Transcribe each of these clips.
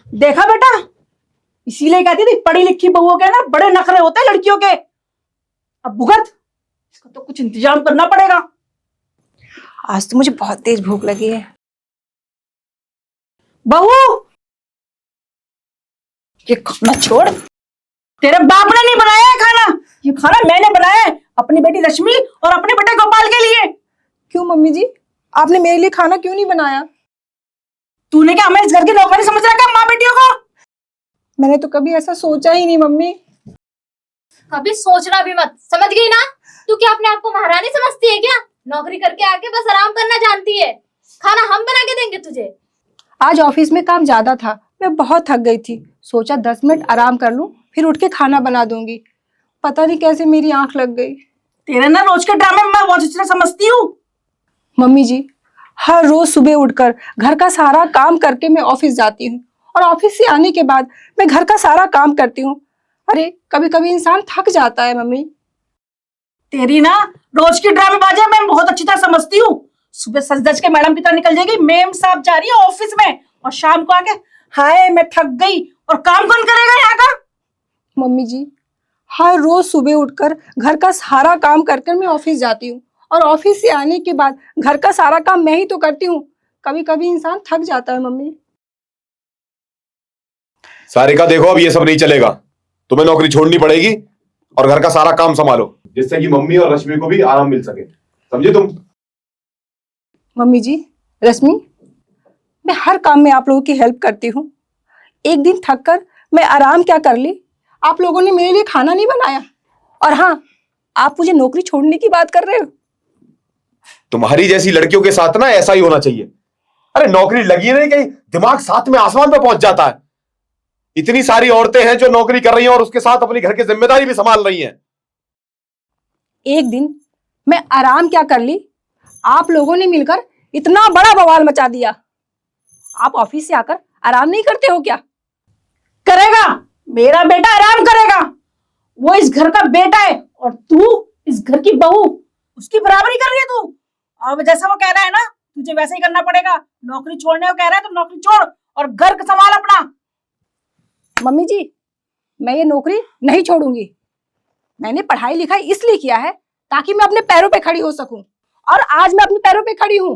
देखा बेटा, इसीलिए कहती थी पढ़ी लिखी बहुओं के ना बड़े नखरे होते हैं लड़कियों के। अब भुगत, इसका तो कुछ इंतजाम करना पड़ेगा। आज तो मुझे बहुत तेज भूख लगी है। बहू, ये खाना छोड़, तेरे बाप ने नहीं बनाया है खाना, ये खाना मैंने बनाया है अपनी बेटी रश्मि और अपने बेटे गोपाल के लिए। क्यों मम्मी जी, आपने मेरे लिए खाना क्यों नहीं बनाया? तूने क्या हमें इस घर की नौकरी समझ रखा है माँ बेटियों को? मैंने तो कभी ऐसा सोचा ही नहीं मम्मी। कभी सोचना भी मत, समझ गई ना? तू क्या अपने आप को महारानी समझती है क्या? नौकरी करके आके बस आराम करना जानती है। खाना हम बना के देंगे तुझे। आज ऑफिस में काम ज्यादा था, मैं बहुत थक गई थी। सोचा 10 मिनट आराम कर लूं, फिर उठ के खाना बना दूंगी। पता नहीं कैसे मेरी आंख लग गई। तेरे ना रोज के ड्रामे में मैं बहुत अच्छी तरह समझती हूँ। मम्मी जी, हर रोज सुबह उठकर घर का सारा काम करके मैं ऑफिस जाती हूँ, और ऑफिस से आने के बाद मैं घर का सारा काम करती हूँ। अरे कभी कभी इंसान थक जाता है मम्मी। तेरी ना रोज की ड्रामेबाजी मैं बहुत अच्छी तरह समझती हूँ। सुबह सज धज के मैडम की तरह निकल जाएगी, मेम साहब जा रही है ऑफिस में, और शाम को आके हाय मैं थक गई, और काम कौन करेगा यहाँ का? मम्मी जी, हर रोज सुबह उठकर घर का सारा काम कर मैं ऑफिस जाती हूँ, और ऑफिस से आने के बाद घर का सारा काम मैं ही तो करती हूँ। कभी कभी इंसान थक जाता है मम्मी। सारिका देखो, अब ये सब नहीं चलेगा। तुम्हें नौकरी छोड़नी पड़ेगी और घर का सारा काम संभालो, जिससे कि मम्मी और रश्मि को भी आराम मिल सके। समझे तुम? मम्मी जी, रश्मि, मैं हर काम में आप लोगों की हेल्प करती हूँ। एक दिन थक कर मैं आराम क्या कर ली, आप लोगों ने मेरे लिए खाना नहीं बनाया। और हाँ, आप मुझे नौकरी छोड़ने की बात कर रहे हो। तुम्हारी जैसी लड़कियों के साथ ना ऐसा ही होना चाहिए। अरे नौकरी लगी नहीं, कहीं दिमाग साथ में आसमान पे पहुंच जाता है। इतनी सारी औरतें हैं जो नौकरी कर रही हैं और उसके साथ अपनी घर की जिम्मेदारी भी संभाल रही हैं। एक दिन मैं आराम क्या कर ली, आप लोगों ने मिलकर इतना बड़ा बवाल मचा दिया। आप ऑफिस से आकर आराम नहीं करते हो क्या? करेगा, मेरा बेटा आराम करेगा। वो इस घर का बेटा है और तू इस घर की बहू, उसकी बराबरी कर रही है तू। और जैसा वो कह रहा है ना, तुझे वैसे ही करना पड़ेगा। नौकरी छोड़ने को कह रहा है तो नौकरी छोड़ और घर का संभाल अपना। मम्मी जी, मैं ये नौकरी नहीं छोड़ूंगी। मैंने पढ़ाई लिखाई इसलिए किया है ताकि मैं अपने पैरों पे खड़ी हो सकूं, और आज मैं अपने पैरों पे खड़ी हूं।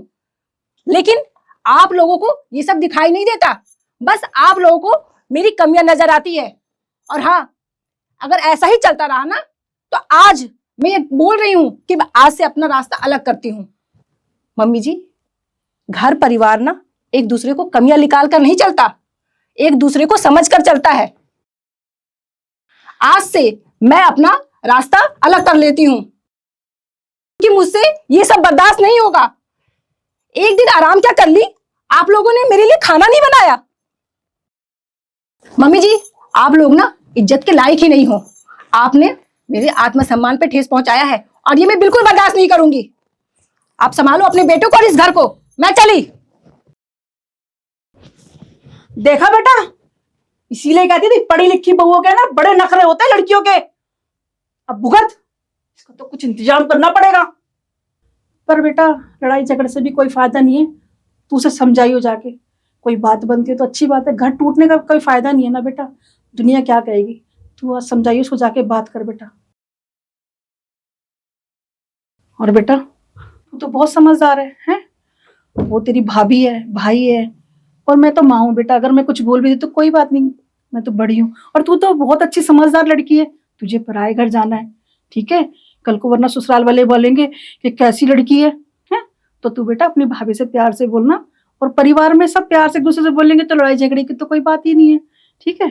लेकिन आप लोगों को ये सब दिखाई नहीं देता, बस आप लोगों को मेरी कमियां नजर आती है। और हाँ, अगर ऐसा ही चलता रहा ना, तो आज मैं ये बोल रही हूं कि मैं आज से अपना रास्ता अलग करती हूं। मम्मी जी, घर परिवार ना एक दूसरे को कमियां निकाल कर नहीं चलता, एक दूसरे को समझ कर चलता है। आज से मैं अपना रास्ता अलग कर लेती हूँ कि मुझसे ये सब बर्दाश्त नहीं होगा। एक दिन आराम क्या कर ली, आप लोगों ने मेरे लिए खाना नहीं बनाया। मम्मी जी, आप लोग ना इज्जत के लायक ही नहीं हो। आपने मेरे आत्मसम्मान पे ठेस पहुंचाया है, और ये मैं बिल्कुल बर्दाश्त नहीं करूंगी। आप संभालो अपने बेटों को और इस घर को। मैं चली। देखा बेटा, इसीलिए कहती थी पढ़ी लिखी बहुओं के ना बड़े नखरे होते हैं लड़कियों के। अब भुगत, इसका तो कुछ इंतजाम करना पड़ेगा। पर बेटा, लड़ाई झगड़े से भी कोई फायदा नहीं है। तू उसे समझाइयो जाके, कोई बात बनती है तो अच्छी बात है। घर टूटने का कोई फायदा नहीं है ना बेटा, दुनिया क्या कहेगी। तू आज समझाइयो उसको, जाके बात कर बेटा। और बेटा, तू तो बहुत समझदार है? वो तेरी भाभी है, भाई है, और मैं तो माँ हूँ बेटा। अगर मैं कुछ बोल भी दी तो कोई बात नहीं, मैं तो बड़ी हूँ। और तू तो बहुत अच्छी समझदार लड़की है। तुझे पराए घर जाना है, ठीक है? कल को वरना ससुराल वाले बोलेंगे कि कैसी लड़की है? तो तू बेटा अपनी भाभी से प्यार से बोलना, और परिवार में सब प्यार से एक दूसरे से बोलेंगे तो लड़ाई झगड़े की तो कोई बात ही नहीं है, ठीक है?